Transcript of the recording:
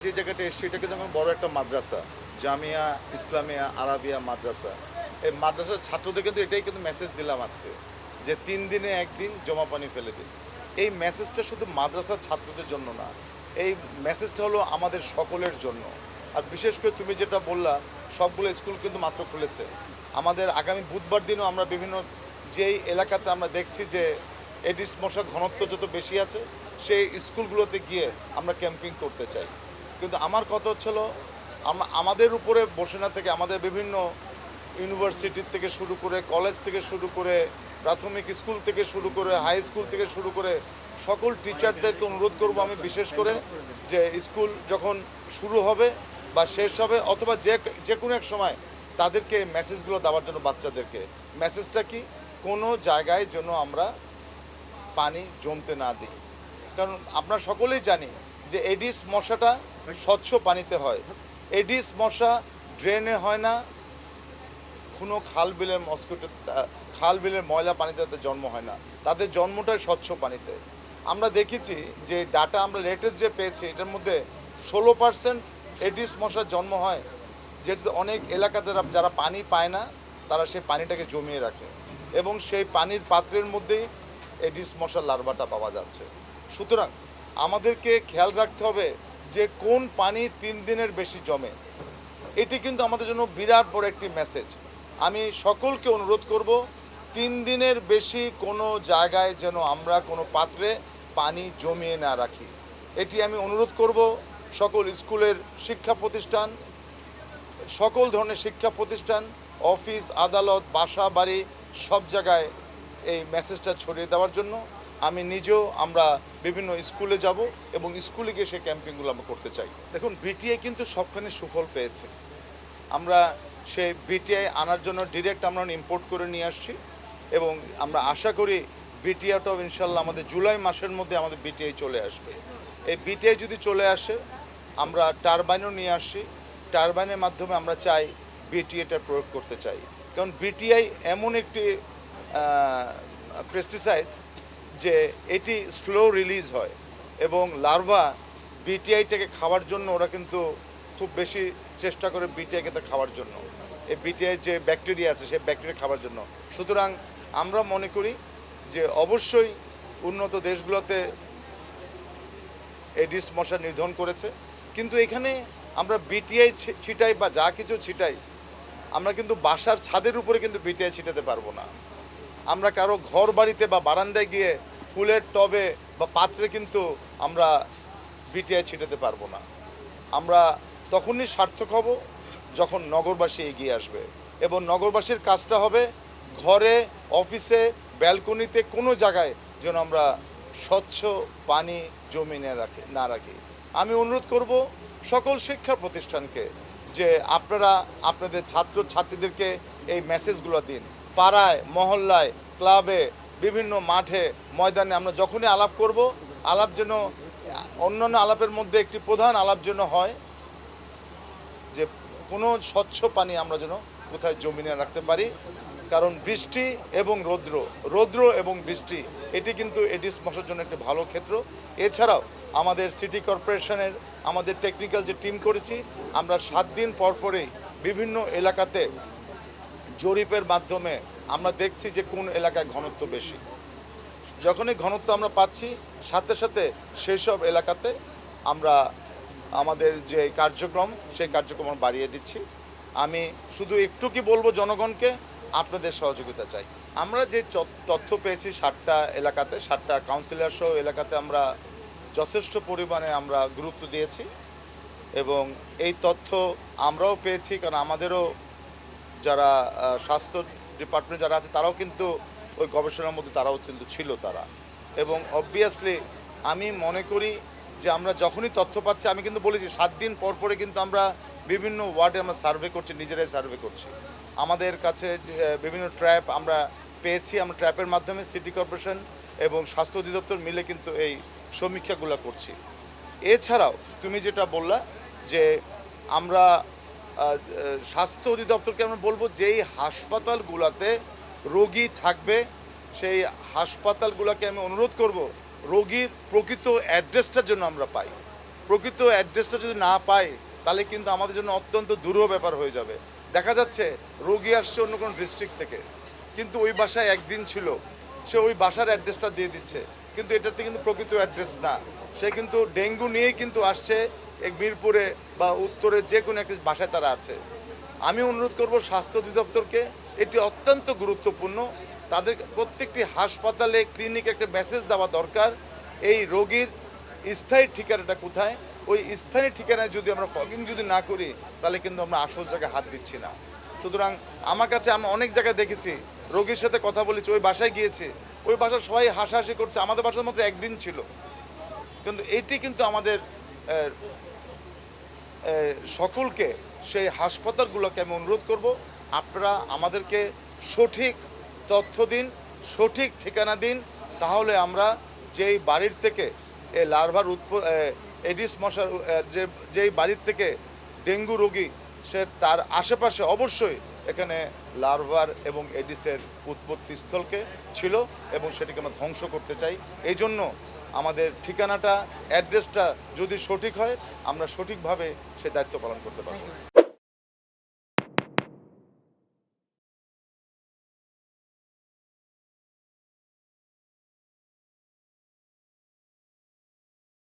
যে জায়গাটা এসেছি এটা কিন্তু আমার বড় একটা মাদ্রাসা, জামিয়া ইসলামিয়া আরাবিয়া মাদ্রাসা। এই মাদ্রাসার ছাত্রদের কিন্তু এটাই কিন্তু মেসেজ দিলাম আজকে, যে 3 দিনে একদিন জমা পানি ফেলে দিন। এই মেসেজটা শুধু মাদ্রাসার ছাত্রদের জন্য না, এই মেসেজটা হলো আমাদের সকলের জন্য। আর বিশেষ করে তুমি যেটা বললা, সবগুলো স্কুল কিন্তু মাত্র খুলেছে। আমাদের আগামী বুধবার দিনও আমরা বিভিন্ন যেই এলাকাতে আমরা দেখছি যে এডিস মশার ঘনত্ব যত বেশি আছে, সেই স্কুলগুলোতে গিয়ে আমরা ক্যাম্পিং করতে চাই। কিন্তু আমার কথা হচ্ছিল, আমাদের উপরে বসে না থেকে আমাদের বিভিন্ন ইউনিভার্সিটি থেকে শুরু করে, কলেজ থেকে শুরু করে, প্রাথমিক স্কুল থেকে শুরু করে, হাই স্কুল থেকে শুরু করে সকল টিচারদেরকে অনুরোধ করব আমি বিশেষ করে, যে স্কুল যখন শুরু হবে বা শেষ হবে অথবা যে কোনো এক সময় তাদেরকে মেসেজগুলো দেওয়ার জন্য, বাচ্চাদেরকে মেসেজটা কি, কোনো জায়গায় যেন আমরা পানি জমতে না দিই। কারণ আমরা সকলেই জানি যে এডিস মশাটা স্বচ্ছ পানিতে হয়। এডিস মশা ড্রেনে হয় না, কোনো খাল বিলের মস্কিটো, খাল বিলের ময়লা পানিতে তাদের জন্ম হয় না, তাদের জন্মটাই স্বচ্ছ পানিতে। আমরা দেখেছি যে ডাটা আমরা লেটেস্ট যে পেয়েছি, এটার মধ্যে 16% এডিস মশার জন্ম হয়, যেহেতু অনেক এলাকাতে যারা পানি পায় না তারা সেই পানিটাকে জমিয়ে রাখে এবং সেই পানির পাত্রের মধ্যেই এডিস মশার লার্ভাটা পাওয়া যাচ্ছে। সুতরাং আমাদেরকে খেয়াল রাখতে হবে যে কোন পানি 3 দিনের বেশি জমে। এটি কিন্তু আমাদের জন্য বিরাট বড় একটি মেসেজ। আমি সকলকে অনুরোধ করব, 3 দিনের বেশি কোনো জায়গায় যেন আমরা কোনো পাত্রে পানি জমিয়ে না রাখি। এটি আমি অনুরোধ করব সকল স্কুলের শিক্ষা প্রতিষ্ঠান, সকল ধরনের শিক্ষা প্রতিষ্ঠান, অফিস আদালত, বাসা বাড়ি সব জায়গায় এই মেসেজটা ছড়িয়ে দেওয়ার জন্য। আমি নিজেও আমরা বিভিন্ন স্কুলে যাব এবং স্কুলে গিয়ে সেই ক্যাম্পিংগুলো আমরা করতে চাই। দেখুন, বিটিআই কিন্তু সবখানে সুফল পেয়েছে। আমরা সেই বিটিআই আনার জন্য ডিরেক্ট আমরা ইম্পোর্ট করে নিয়ে আসছি এবং আমরা আশা করি বিটিআইটাও ইনশাল্লাহ আমাদের জুলাই মাসের মধ্যে আমাদের বিটিআই চলে আসবে। এই বিটিআই যদি চলে আসে, আমরা টারবাইনও নিয়ে আসছি, টারবাইনের মাধ্যমে আমরা চাই বিটিআইটা প্রয়োগ করতে চাই। কারণ বিটিআই এমন একটি পেস্টিসাইড যে এটি স্লো রিলিজ হয় এবং লার্ভা বিটিআইটাকে খাওয়ার জন্য ওরা কিন্তু খুব বেশি চেষ্টা করে বিটিআইকে খাওয়ার জন্য, এই বিটিআই যে ব্যাকটেরিয়া আছে সেই ব্যাকটেরিয়া খাওয়ার জন্য। সুতরাং আমরা মনে করি যে অবশ্যই উন্নত দেশগুলোতে এডিস মশা নিধন করেছে, কিন্তু এখানে আমরা বিটিআই ছিটাই বা যা কিছু ছিটাই, আমরা কিন্তু বাসার ছাদের উপরে কিন্তু বিটিআই ছিটাতে পারবো না। আমরা কারো ঘর বাড়িতে বা বারান্দায় গিয়ে ফুলের টবে বা পাত্রে কিন্তু আমরা বিটিআই ছিটাতে পারবো না। আমরা তখনই সার্থক হব যখন নগরবাসী এগিয়ে আসবে এবং নগরবাসীর কাজটা হবে ঘরে, অফিসে, ব্যালকনিতে কোনো জায়গায় যেন আমরা স্বচ্ছ পানি জমিয়ে না রাখি। আমি অনুরোধ করব সকল শিক্ষা প্রতিষ্ঠানকে যে আপনারা আপনাদের ছাত্রছাত্রীদেরকে এই মেসেজগুলো দিন। পাড়ায়, মহল্লায়, ক্লাবে, বিভিন্ন মাঠে, ময়দানে আমরা যখনই আলাপ করব, আলাপ যেন অন্যান্য আলাপের মধ্যে একটি প্রধান আলাপ যেন হয় যে কোনো স্বচ্ছ পানি আমরা যেন কোথায় জমিয়ে রাখতে পারি। কারণ বৃষ্টি এবং রৌদ্র এবং বৃষ্টি এটি কিন্তু এডিস মশার জন্য একটি ভালো ক্ষেত্র। এছাড়াও আমাদের সিটি কর্পোরেশনের আমাদের টেকনিক্যাল যে টিম করেছি, আমরা 7 দিন পরপরই বিভিন্ন এলাকাতে জরিপের মাধ্যমে আমরা দেখছি যে কোন এলাকায় ঘনত্ব বেশি। যখনই ঘনত্ব আমরা পাচ্ছি, সাথে সাথে সেই সব এলাকাতে আমরা আমাদের যে কার্যক্রম সেই কার্যক্রম বাড়িয়ে দিচ্ছি। আমি শুধু একটু কি বলবো, জনগণকে আপনাদের সহযোগিতা চাই। আমরা যে তথ্য পেয়েছি 7টা এলাকাতে, 7টা কাউন্সিলর সহ এলাকাতে আমরা যথেষ্ট পরিমাণে আমরা গুরুত্ব দিয়েছি এবং এই তথ্য আমরাও পেয়েছি, কারণ আমাদেরও যারা স্বাস্থ্য ডিপার্টমেন্ট যারা আছে তারাও কিন্তু ওই গবেষণার মধ্যে তারাও কিন্তু ছিল তারা। এবং অবভিয়াসলি আমি মনে করি যে আমরা যখনই তথ্য পাচ্ছি, আমি কিন্তু বলেছি 7 দিন পরে কিন্তু আমরা বিভিন্ন ওয়ার্ডে আমরা সার্ভে করছি, নিজেরাই সার্ভে করছি। আমাদের কাছে বিভিন্ন ট্র্যাপ আমরা পেয়েছি, আমরা ট্র্যাপের মাধ্যমে সিটি কর্পোরেশন এবং স্বাস্থ্য অধিদপ্তর মিলে কিন্তু এই সমীক্ষাগুলো করছি। এছাড়াও তুমি যেটা বললা যে আমরা স্বাস্থ্য অধিদপ্তরকে আমরা বলবো যেই হাসপাতালগুলোতে রোগী থাকবে সেই হাসপাতালগুলোকে আমি অনুরোধ করব রোগীর প্রকৃত অ্যাড্রেসটার জন্য আমরা পাই। প্রকৃত অ্যাড্রেসটা যদি না পাই তাহলে কিন্তু আমাদের জন্য অত্যন্ত দুরূহ ব্যাপার হয়ে যাবে। দেখা যাচ্ছে রোগী আসছে অন্য কোনো ডিস্ট্রিক্ট থেকে, কিন্তু ওই বাসায় একদিন ছিল, সে ওই বাসার অ্যাড্রেসটা দিয়ে দিচ্ছে, কিন্তু এটাতে কিন্তু প্রকৃত অ্যাড্রেস না। সে কিন্তু ডেঙ্গু নিয়েই কিন্তু আসছে এক মিরপুরে বা উত্তরে যে কোনো একটি বাসায় তারা আছে। আমি অনুরোধ করব স্বাস্থ্য অধিদপ্তরকে, এটি অত্যন্ত গুরুত্বপূর্ণ, তাদের প্রত্যেকটি হাসপাতালে ক্লিনিকে একটা মেসেজ দেওয়া দরকার এই রোগীর স্থায়ী ঠিকানাটা কোথায়। ওই স্থায়ী ঠিকানায় যদি আমরা ফগিং যদি না করি তাহলে কিন্তু আমরা আসল জায়গায় হাত দিচ্ছি না। সুতরাং আমার কাছে আমি অনেক জায়গায় দেখেছি, রোগীর সাথে কথা বলেছি, ওই বাসায় গিয়েছি, ওই বাসার সবাই হাসাহাসি করছে, আমাদের বাসার মাত্র একদিন ছিল। কিন্তু এটি কিন্তু আমাদের সকলকে, সেই হাসপাতালগুলোকে আমি অনুরোধ করব, আপনারা আমাদেরকে সঠিক তথ্য দিন, সঠিক ঠিকানা দিন, তাহলে আমরা যেই বাড়ির থেকে এই লার্ভার এডিস মশার যেই বাড়ির থেকে ডেঙ্গু রোগী, সে তার আশেপাশে অবশ্যই এখানে লার্ভার এবং এডিসের উৎপত্তিস্থলকে ছিল এবং সেটিকে আমরা ধ্বংস করতে চাই। এই জন্য আমাদের ঠিকানাটা, অ্যাড্রেসটা যদি সঠিক হয় আমরা সঠিকভাবে সে দায়িত্ব পালন করতে পারব।